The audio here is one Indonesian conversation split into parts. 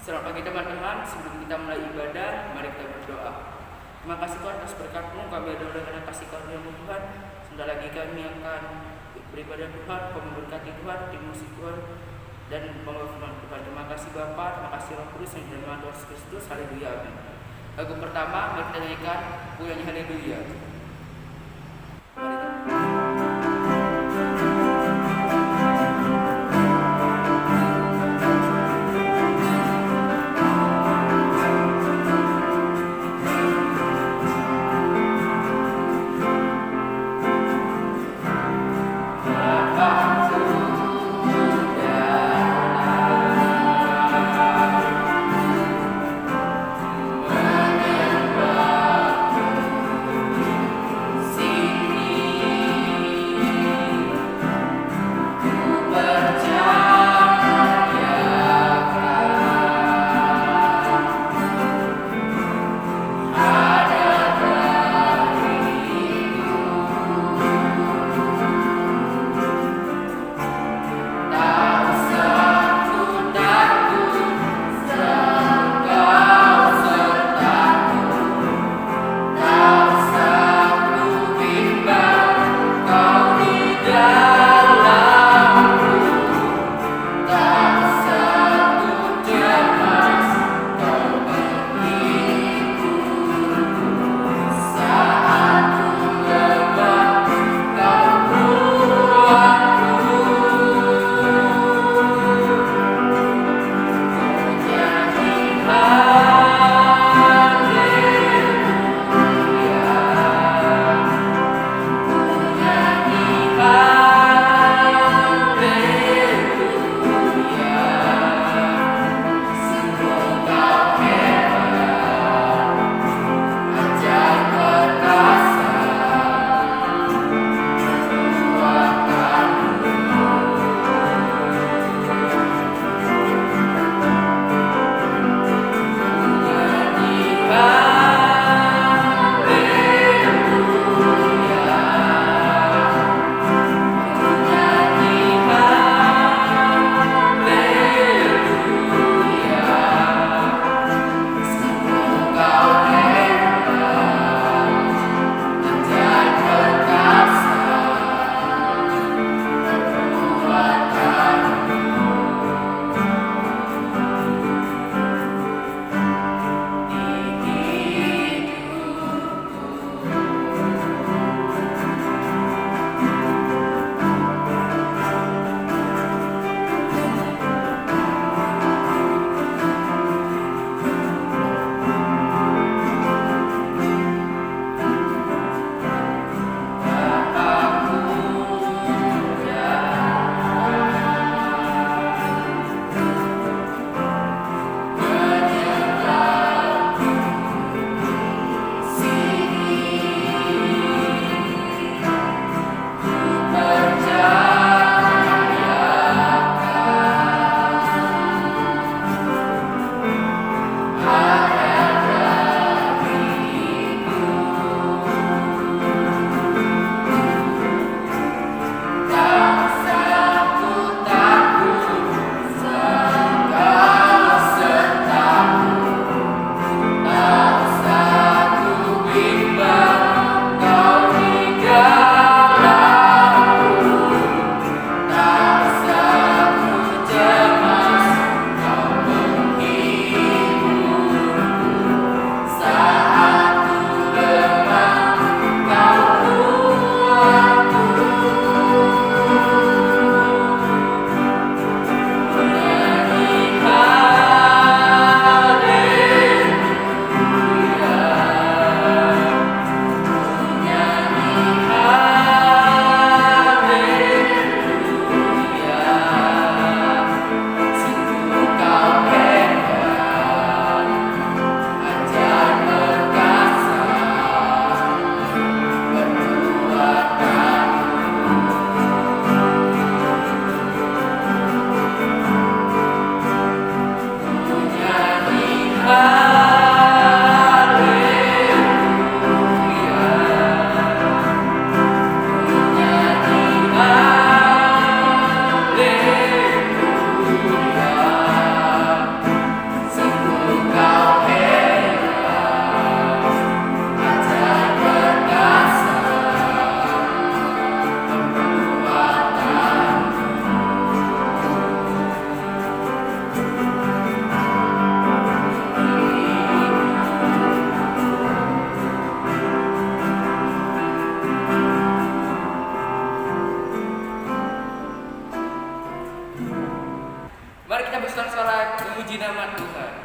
Selamat pagi teman-teman, sebelum kita mulai ibadah, mari kita berdoa. Terima kasih Tuhan atas berkat-Mu, kami berdoa karena kasih karunia-Mu Tuhan. Sebentar lagi kami akan beribadah Tuhan, kau memberkati Tuhan, tim musik Tuhan, dan membawa firman Tuhan. Terima kasih Bapa, terima kasih Roh Kudus yang dalam nama Tuhan Yesus Kristus, haleluya, amin. Lagu pertama, mari kita nyanyikan Ku Nyanyi Haleluya. Ku bersorak sorak memuji nama Tuhan.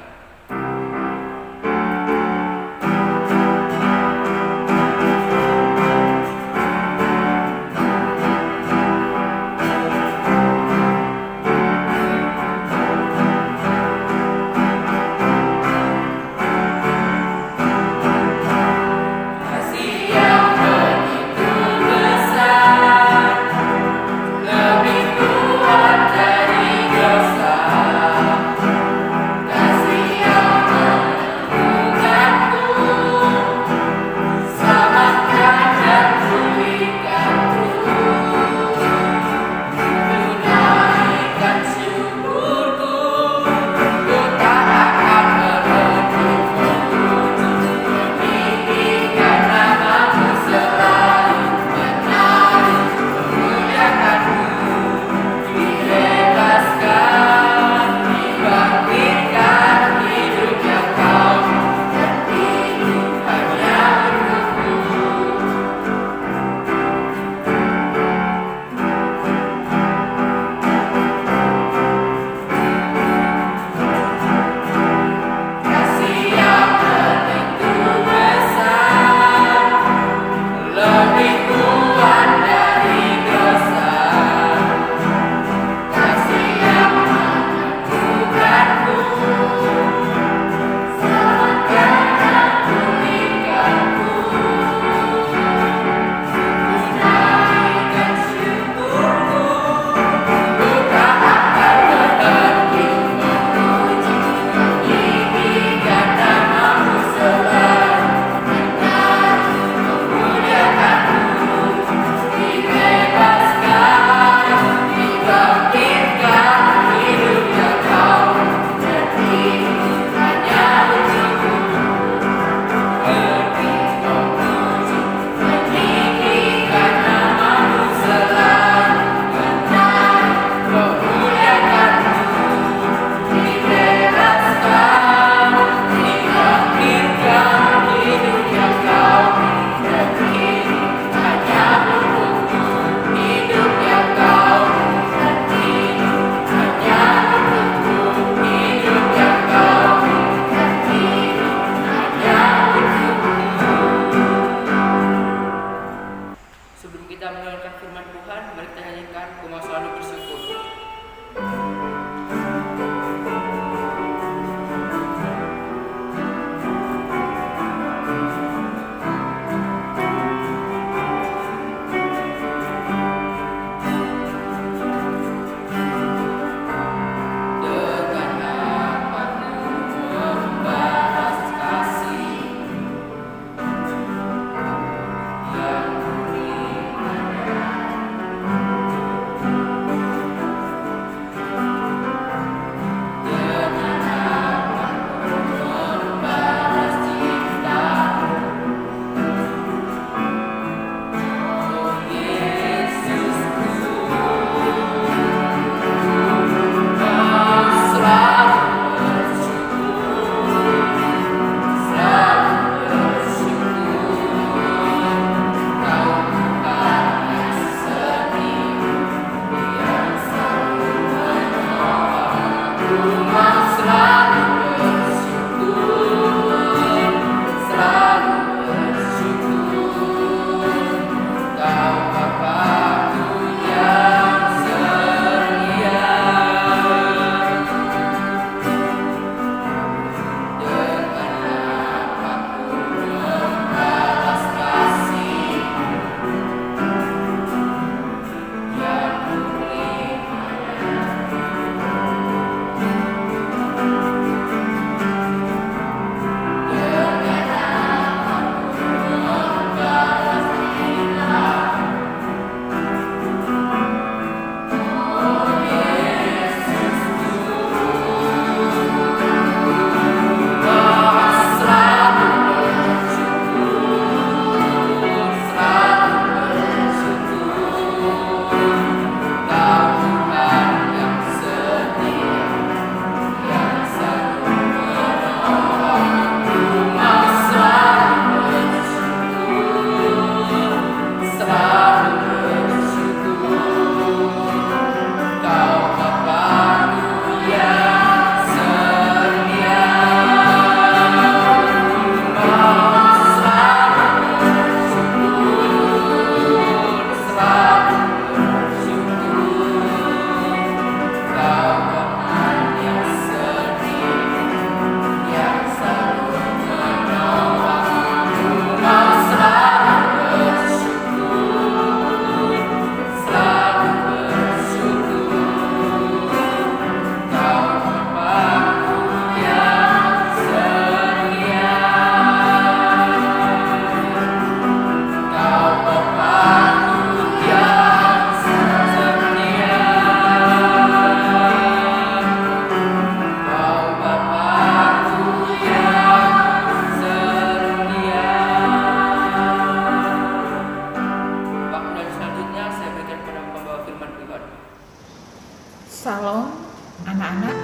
Salam anak-anak,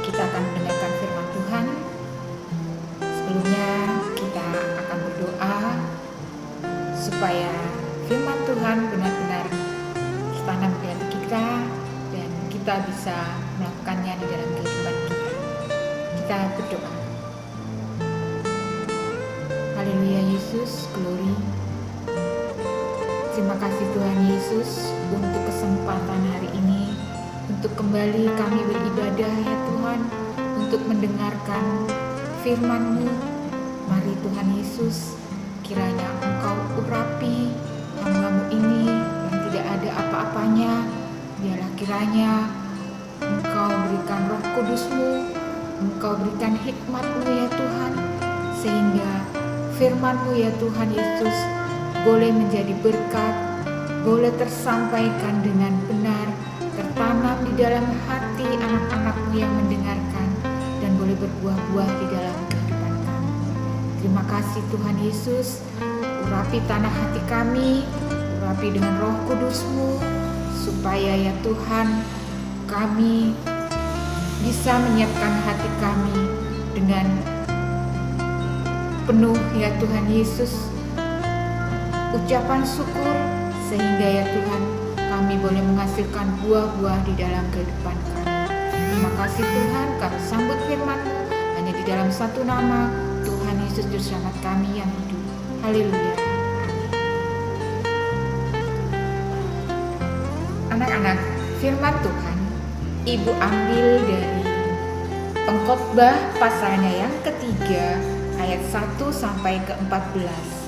kita akan mendengarkan firman Tuhan. Sebelumnya kita akan berdoa supaya firman Tuhan benar-benar tertanam di hati kita dan kita bisa melakukannya di dalam kehidupan kita. Kita berdoa. Haleluya Yesus, glory. Terima kasih Tuhan Yesus untuk kesempatan hari ini, untuk kembali kami beribadah ya Tuhan, untuk mendengarkan firman-Mu. Mari Tuhan Yesus, kiranya Engkau urapi hamba-Mu ini yang tidak ada apa-apanya. Biarlah kiranya Engkau berikan Roh Kudus-Mu, Engkau berikan hikmat-Mu ya Tuhan, sehingga firman-Mu ya Tuhan Yesus boleh menjadi berkat, boleh tersampaikan dengan benar, tertanam di dalam hati anak-anak-Mu yang mendengarkan, dan boleh berbuah-buah di dalam kehidupan kami. Terima kasih Tuhan Yesus, urapi tanah hati kami, urapi dengan Roh Kudus-Mu, supaya ya Tuhan kami bisa menyiapkan hati kami dengan penuh ya Tuhan Yesus ucapan syukur, sehingga ya Tuhan kami boleh menghasilkan buah-buah di dalam kehidupan kami. Terima kasih Tuhan karena sambut firman-Mu hanya di dalam satu nama, Tuhan Yesus Juru Selamat kami yang hidup. Haleluya. Anak-anak, firman Tuhan Ibu ambil dari Pengkhotbah pasalnya yang ketiga ayat 1 sampai ke 14.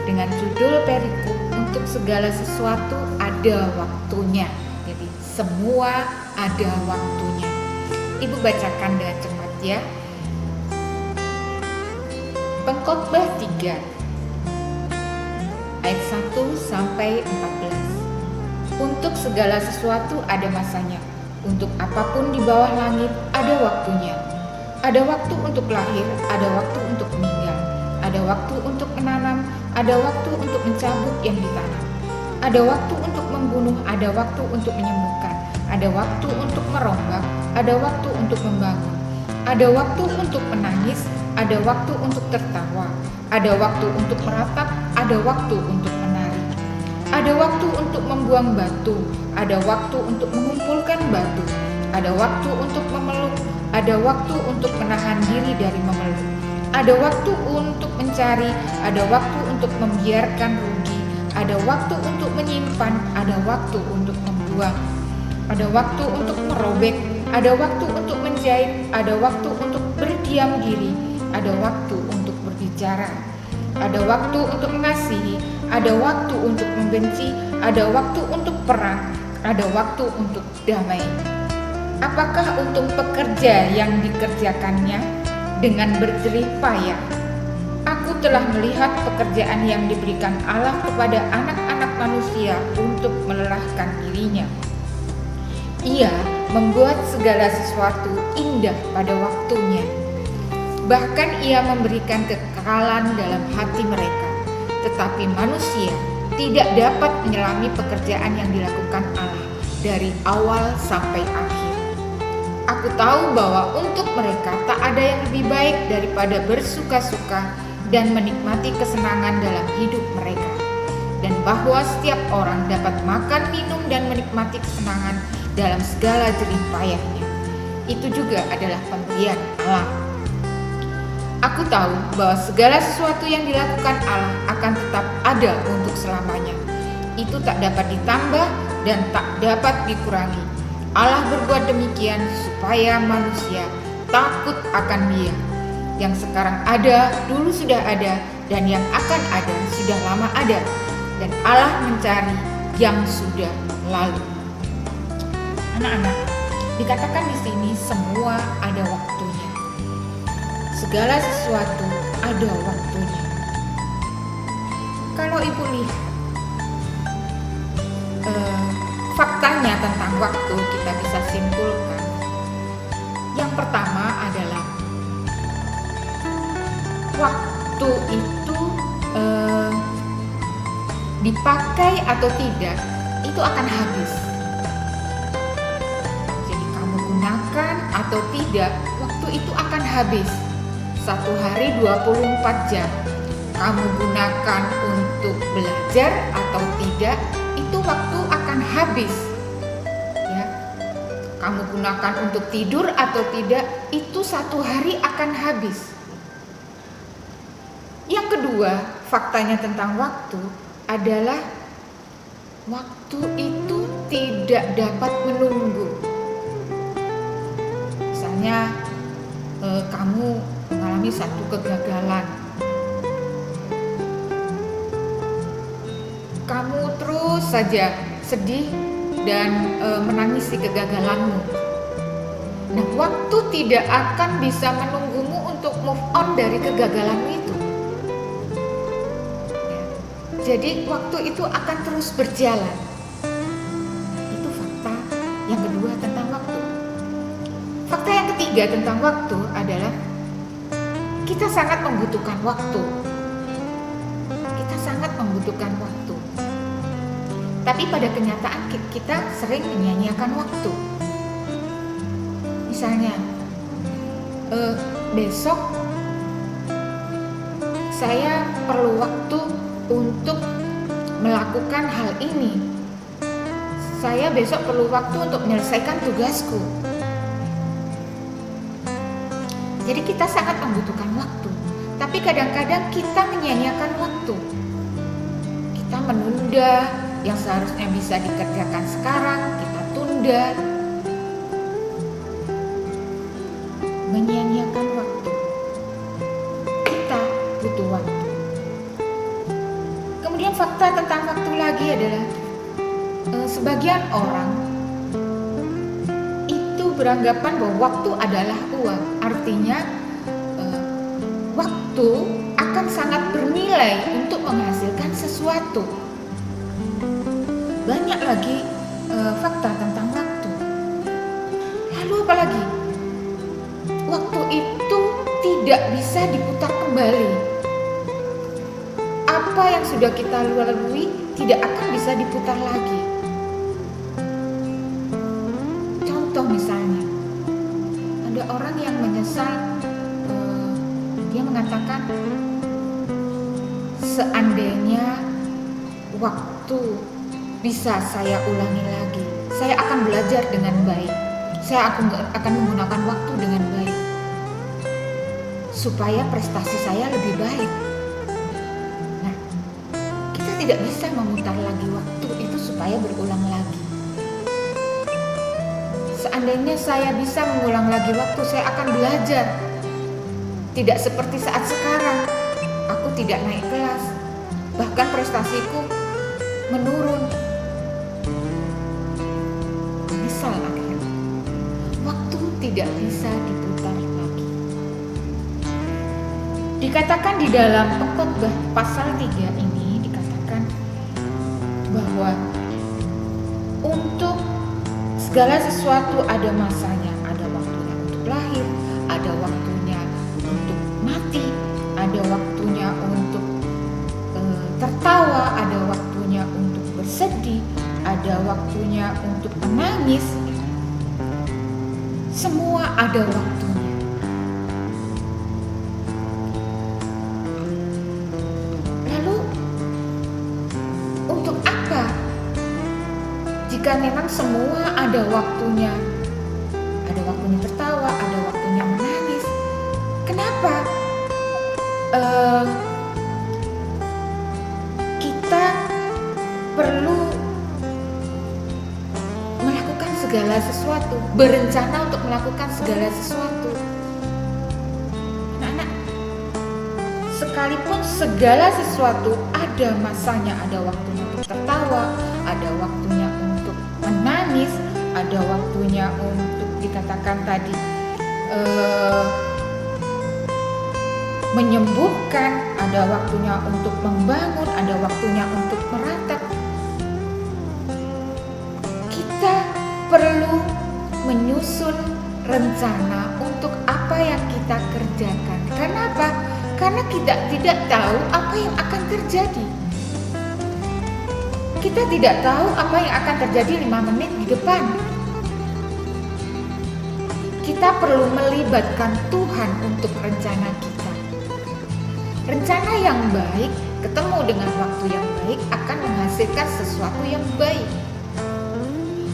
Dengan judul perikop, untuk segala sesuatu ada waktunya. Jadi semua ada waktunya. Ibu bacakan dengan cermat ya. Pengkhotbah 3 ayat 1 sampai 14. Untuk segala sesuatu ada masanya. Untuk apapun di bawah langit ada waktunya. Ada waktu untuk lahir, ada waktu untuk meninggal. Ada waktu untuk menanam, ada waktu untuk mencabut yang ditanam. Ada waktu untuk membunuh, ada waktu untuk menyembuhkan. Ada waktu untuk merombak, ada waktu untuk membangun. Ada waktu untuk menangis, ada waktu untuk tertawa. Ada waktu untuk meratap, ada waktu untuk menari. Ada waktu untuk membuang batu, ada waktu untuk mengumpulkan batu. Ada waktu untuk memeluk, ada waktu untuk menahan diri dari memeluk. Ada waktu untuk mencari, ada waktu untuk membiarkan rugi, ada waktu untuk menyimpan, ada waktu untuk membuang. Ada waktu untuk merobek, ada waktu untuk menjahit, ada waktu untuk berdiam diri, ada waktu untuk berbicara. Ada waktu untuk mengasihi, ada waktu untuk membenci, ada waktu untuk perang, ada waktu untuk damai. Apakah untung pekerja yang dikerjakannya dengan berjerih payah? Aku telah melihat pekerjaan yang diberikan Allah kepada anak-anak manusia untuk melelahkan dirinya. Ia membuat segala sesuatu indah pada waktunya. Bahkan ia memberikan kekekalan dalam hati mereka. Tetapi manusia tidak dapat menyelami pekerjaan yang dilakukan Allah dari awal sampai akhir. Aku tahu bahwa untuk mereka tak ada yang lebih baik daripada bersuka-suka dan menikmati kesenangan dalam hidup mereka, dan bahwa setiap orang dapat makan, minum, dan menikmati kesenangan dalam segala jerih payahnya. Itu juga adalah pemberian Allah. Aku tahu bahwa segala sesuatu yang dilakukan Allah akan tetap ada untuk selamanya. Itu tak dapat ditambah dan tak dapat dikurangi. Allah berbuat demikian supaya manusia takut akan Dia. Yang sekarang ada, dulu sudah ada, dan yang akan ada, sudah lama ada. Dan Allah mencari yang sudah lalu. Anak-anak, dikatakan di sini semua ada waktunya. Segala sesuatu ada waktunya. Kalau ibu lihat faktanya tentang waktu, kita bisa simpulkan. Yang pertama adalah waktu itu dipakai atau tidak, itu akan habis. gunakan atau tidak, waktu itu akan habis. Satu hari 24 jam. Kamu gunakan untuk belajar atau tidak, itu waktu akan habis. Ya. Kamu gunakan untuk tidur atau tidak, itu satu hari akan habis. Yang kedua, faktanya tentang waktu adalah waktu itu tidak dapat menunggu. Misalnya kamu mengalami satu kegagalan, kamu terus saja sedih dan menangisi kegagalanmu. Nah, waktu tidak akan bisa menunggumu untuk move on dari kegagalanmu itu. Jadi waktu itu akan terus berjalan. Itu fakta yang kedua tentang waktu. Fakta yang ketiga tentang waktu adalah kita sangat membutuhkan waktu. Kita sangat membutuhkan waktu. Tapi pada kenyataan kita sering menyia-nyiakan waktu. Misalnya, besok saya perlu waktu untuk melakukan hal ini. Saya besok perlu waktu untuk menyelesaikan tugasku. Jadi kita sangat membutuhkan waktu. Tapi kadang-kadang kita menyia-nyiakan waktu. Kita menunda yang seharusnya bisa dikerjakan sekarang, kita tunda. Menyia-nyiakan waktu. Kita butuh waktu. Kemudian fakta tentang waktu lagi adalah sebagian orang itu beranggapan bahwa waktu adalah uang. Artinya waktu akan sangat bernilai untuk menghasilkan sesuatu. Banyak lagi fakta tentang waktu. Lalu apa lagi? Waktu itu tidak bisa diputar kembali. Apa yang sudah kita lalui tidak akan bisa diputar lagi. Contoh misalnya, ada orang yang menyesal, dia mengatakan, seandainya waktu bisa saya ulangi lagi, saya akan belajar dengan baik, saya akan menggunakan waktu dengan baik, supaya prestasi saya lebih baik. Tidak bisa memutar lagi waktu itu supaya berulang lagi. Seandainya saya bisa mengulang lagi waktu, saya akan belajar. Tidak seperti saat sekarang, aku tidak naik kelas, bahkan prestasiku menurun. Misal akhirnya, waktu tidak bisa diputar lagi. Dikatakan di dalam Pengkhotbah pasal 3 ini, bahwa untuk segala sesuatu ada masanya, ada waktunya untuk lahir, ada waktunya untuk mati, ada waktunya untuk tertawa, ada waktunya untuk bersedih, ada waktunya untuk menangis. Semua ada waktunya. Jika memang semua ada waktunya tertawa, ada waktunya menangis, kenapa kita perlu melakukan segala sesuatu, berencana untuk melakukan segala sesuatu? Anak-anak, sekalipun segala sesuatu ada masanya, ada waktunya untuk tertawa, ada waktunya untuk menangis, ada waktunya untuk dikatakan tadi menyembuhkan, ada waktunya untuk membangun, ada waktunya untuk meratap. Kita perlu menyusun rencana untuk apa yang kita kerjakan. Kenapa? Karena kita tidak tahu apa yang akan terjadi. Kita tidak tahu apa yang akan terjadi 5 menit di depan. kita perlu melibatkan Tuhan untuk rencana kita. Rencana yang baik ketemu dengan waktu yang baik akan menghasilkan sesuatu yang baik.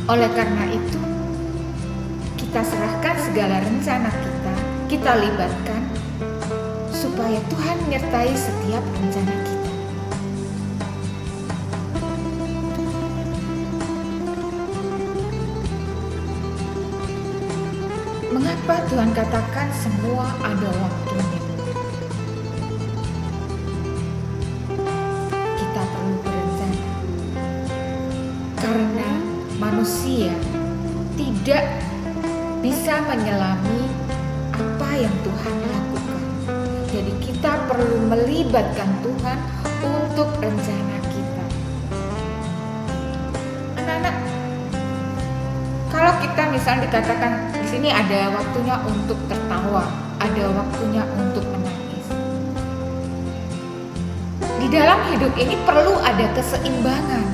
Oleh karena itu, kita serahkan segala rencana kita libatkan supaya Tuhan menyertai setiap rencana kita. Mengapa Tuhan katakan semua ada waktunya? Kita perlu berencana. Karena manusia tidak bisa menyelami apa yang Tuhan lakukan. Jadi kita perlu melibatkan Tuhan untuk rencana kita. Anak-anak, kalau kita misalnya dikatakan di sini ada waktunya untuk tertawa, ada waktunya untuk menangis. Di dalam hidup ini perlu ada keseimbangan.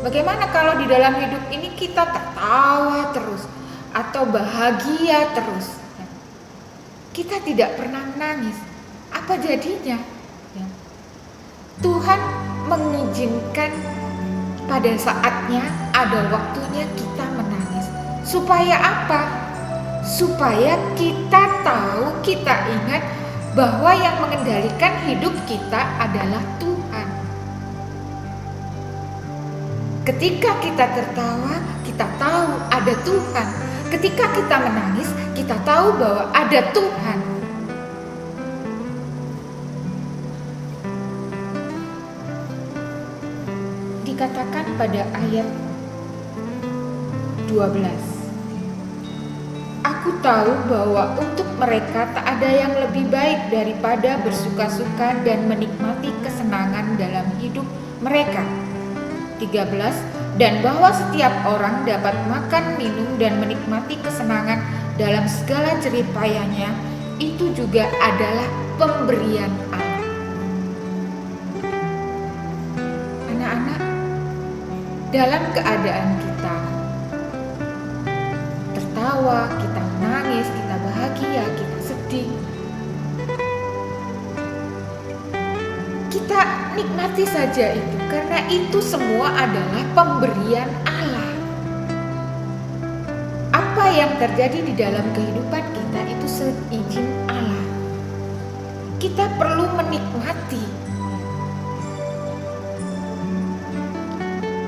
Bagaimana kalau di dalam hidup ini kita tertawa terus atau bahagia terus? Kita tidak pernah menangis. Apa jadinya? Tuhan mengizinkan pada saatnya ada waktunya kita menangis. Supaya apa? Supaya kita tahu, kita ingat bahwa yang mengendalikan hidup kita adalah Tuhan. Ketika kita tertawa, kita tahu ada Tuhan. Ketika kita menangis, kita tahu bahwa ada Tuhan. Dikatakan pada ayat 12. Aku tahu bahwa untuk mereka tak ada yang lebih baik daripada bersuka-suka dan menikmati kesenangan dalam hidup mereka. 13. Dan bahwa setiap orang dapat makan, minum, dan menikmati kesenangan dalam segala jeripayanya, itu juga adalah pemberian Allah. Anak-anak, dalam keadaan kita tertawa, kita menangis, kita bahagia, kita sedih, kita nikmati saja itu, karena itu semua adalah pemberian Allah. Apa yang terjadi di dalam kehidupan kita itu seizin Allah. Kita perlu menikmati.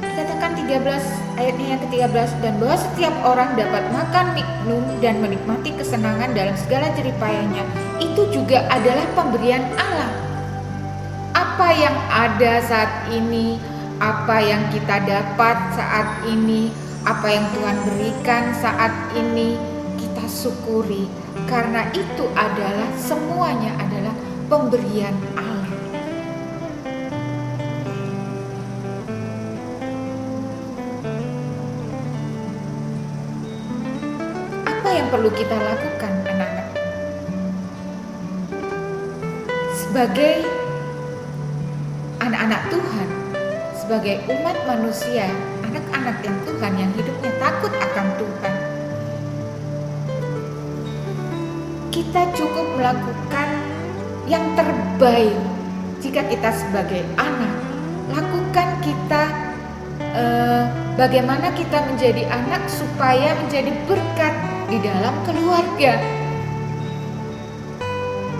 Dikatakan 13 ayatnya yang ke-13, dan bahwa setiap orang dapat makan, minum, dan menikmati kesenangan dalam segala jeripayanya, itu juga adalah pemberian Allah. Apa yang ada saat ini, apa yang kita dapat saat ini, apa yang Tuhan berikan saat ini, kita syukuri, karena itu adalah semuanya adalah pemberian Allah. Apa yang perlu kita lakukan, anak-anak? Sebagai anak-anak Tuhan, sebagai umat manusia, anak-anak yang Tuhan, yang hidupnya takut akan Tuhan, kita cukup melakukan yang terbaik. Jika kita sebagai anak, lakukan kita bagaimana kita menjadi anak supaya menjadi berkat di dalam keluarga.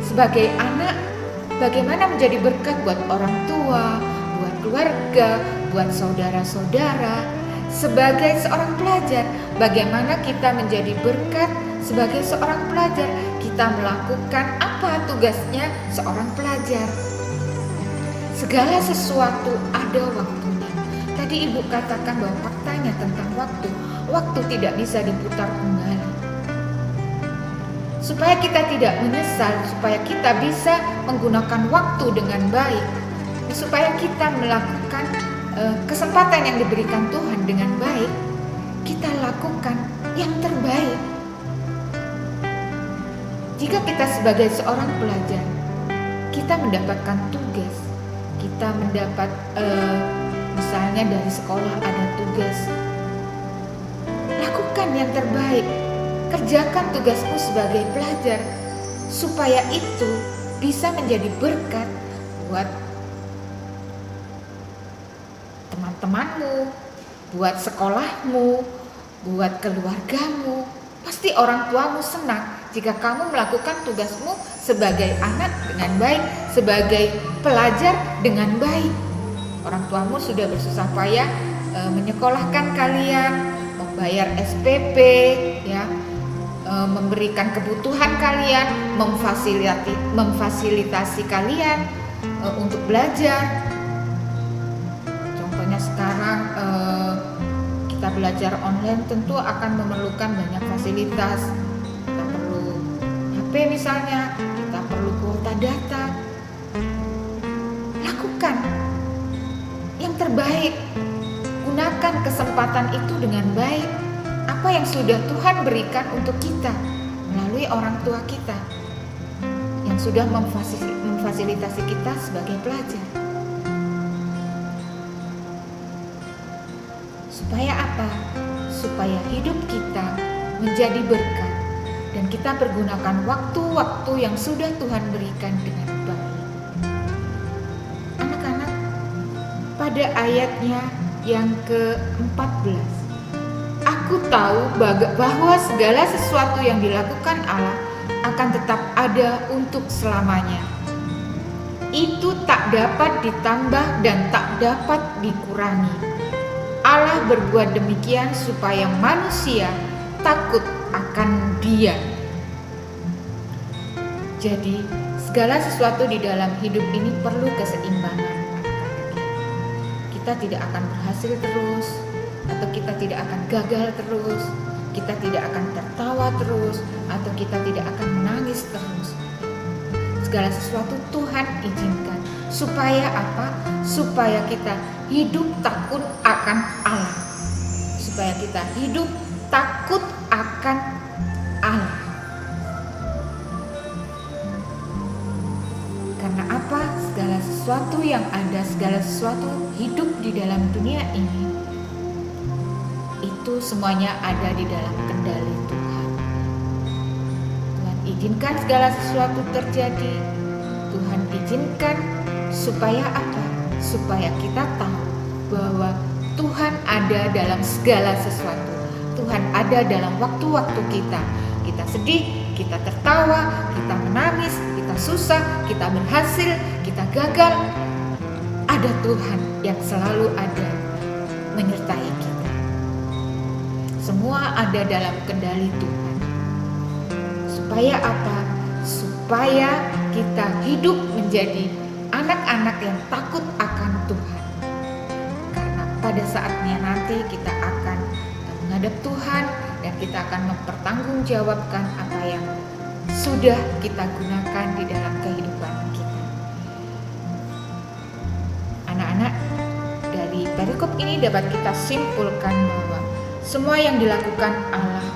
Sebagai anak, bagaimana menjadi berkat buat orang tua, buat keluarga, buat saudara-saudara. Sebagai seorang pelajar, bagaimana kita menjadi berkat sebagai seorang pelajar. Kita melakukan apa tugasnya seorang pelajar. Segala sesuatu ada waktunya. Tadi Ibu katakan bahwa faktanya tentang waktu tidak bisa diputar kembali. Supaya kita tidak menyesal, supaya kita bisa menggunakan waktu dengan baik, supaya kita melakukan kesempatan yang diberikan Tuhan dengan baik, kita lakukan yang terbaik. Jika kita sebagai seorang pelajar, kita mendapatkan tugas, kita mendapat misalnya dari sekolah ada tugas, lakukan yang terbaik. Kerjakan tugasmu sebagai pelajar, supaya itu bisa menjadi berkat buat teman-temanmu, buat sekolahmu, buat keluargamu. Pasti orang tuamu senang jika kamu melakukan tugasmu sebagai anak dengan baik, sebagai pelajar dengan baik. Orang tuamu sudah bersusah payah menyekolahkan kalian, membayar SPP, ya, memberikan kebutuhan kalian, memfasilitasi kalian untuk belajar. Contohnya sekarang kita belajar online tentu akan memerlukan banyak fasilitas. Kita perlu HP misalnya, kita perlu kuota data. Lakukan yang terbaik. Gunakan kesempatan itu dengan baik. Apa yang sudah Tuhan berikan untuk kita melalui orang tua kita yang sudah memfasilitasi kita sebagai pelajar. Supaya apa? Supaya hidup kita menjadi berkat dan kita pergunakan waktu-waktu yang sudah Tuhan berikan dengan baik. Anak-anak, pada ayatnya yang ke-14, aku tahu bahwa segala sesuatu yang dilakukan Allah akan tetap ada untuk selamanya. Itu tak dapat ditambah dan tak dapat dikurangi. Allah berbuat demikian supaya manusia takut akan Dia. Jadi, segala sesuatu di dalam hidup ini perlu keseimbangan. Kita tidak akan berhasil terus, atau kita tidak akan gagal terus, kita tidak akan tertawa terus, atau kita tidak akan menangis terus. Segala sesuatu Tuhan izinkan. Supaya apa? Supaya kita hidup takut akan Allah. Supaya kita hidup takut akan Allah. Karena apa? Segala sesuatu yang ada, segala sesuatu hidup di dalam dunia ini, itu semuanya ada di dalam kendali Tuhan. Tuhan izinkan segala sesuatu terjadi. Tuhan izinkan supaya apa? Supaya kita tahu bahwa Tuhan ada dalam segala sesuatu. Tuhan ada dalam waktu-waktu kita. Kita sedih, kita tertawa, kita menangis, kita susah, kita berhasil, kita gagal. Ada Tuhan yang selalu ada menyertai kita. Semua ada dalam kendali Tuhan. Supaya apa? Supaya kita hidup menjadi anak-anak yang takut akan Tuhan. Karena pada saatnya nanti kita akan menghadap Tuhan dan kita akan mempertanggungjawabkan apa yang sudah kita gunakan di dalam kehidupan kita. Anak-anak, dari perikop ini dapat kita simpulkan bahwa semua yang dilakukan Allah,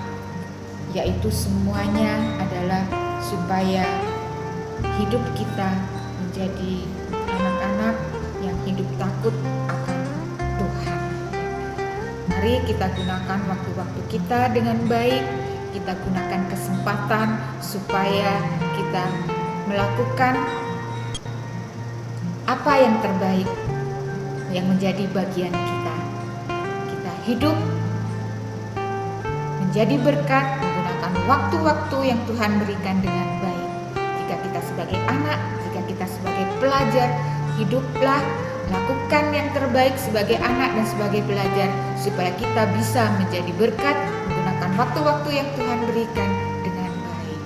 yaitu semuanya adalah supaya hidup kita menjadi anak-anak yang hidup takut akan Tuhan. Mari kita gunakan waktu-waktu kita dengan baik. Kita gunakan kesempatan supaya kita melakukan apa yang terbaik yang menjadi bagian kita. Kita hidup menjadi berkat, menggunakan waktu-waktu yang Tuhan berikan dengan baik. Jika kita sebagai anak, jika kita sebagai pelajar, hiduplah, lakukan yang terbaik sebagai anak dan sebagai pelajar, supaya kita bisa menjadi berkat, menggunakan waktu-waktu yang Tuhan berikan dengan baik.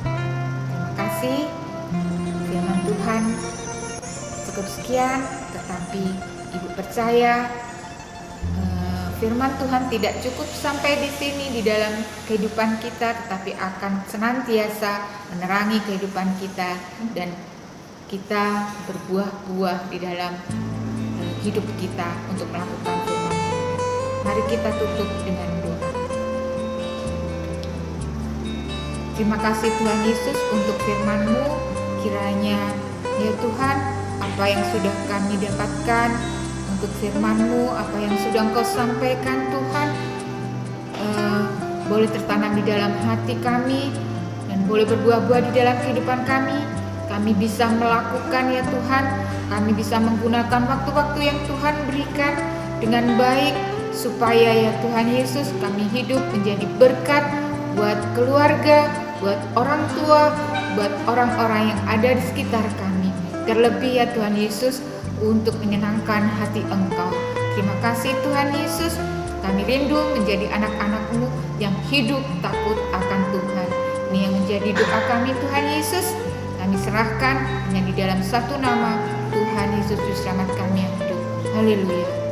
Terima kasih. Firman Tuhan cukup sekian, tetapi Ibu percaya firman Tuhan tidak cukup sampai di sini di dalam kehidupan kita, tetapi akan senantiasa menerangi kehidupan kita dan kita berbuah-buah di dalam hidup kita untuk melakukan firman. Mari kita tutup dengan doa. Terima kasih Tuhan Yesus untuk firman-Mu. Kiranya ya Tuhan, apa yang sudah kami dapatkan untuk firman-Mu, apa yang sudah Engkau sampaikan Tuhan, boleh tertanam di dalam hati kami dan boleh berbuah-buah di dalam kehidupan kami. Kami bisa melakukan ya Tuhan, kami bisa menggunakan waktu-waktu yang Tuhan berikan dengan baik, supaya ya Tuhan Yesus kami hidup menjadi berkat buat keluarga, buat orang tua, buat orang-orang yang ada di sekitar kami. Terlebih ya Tuhan Yesus, untuk menyenangkan hati Engkau. Terima kasih Tuhan Yesus, kami rindu menjadi anak-anak-Mu yang hidup takut akan Tuhan. Ini yang menjadi doa kami Tuhan Yesus. Kami serahkan hanya di dalam satu nama, Tuhan Yesus Juru Selamat kami yang hidup. Haleluya.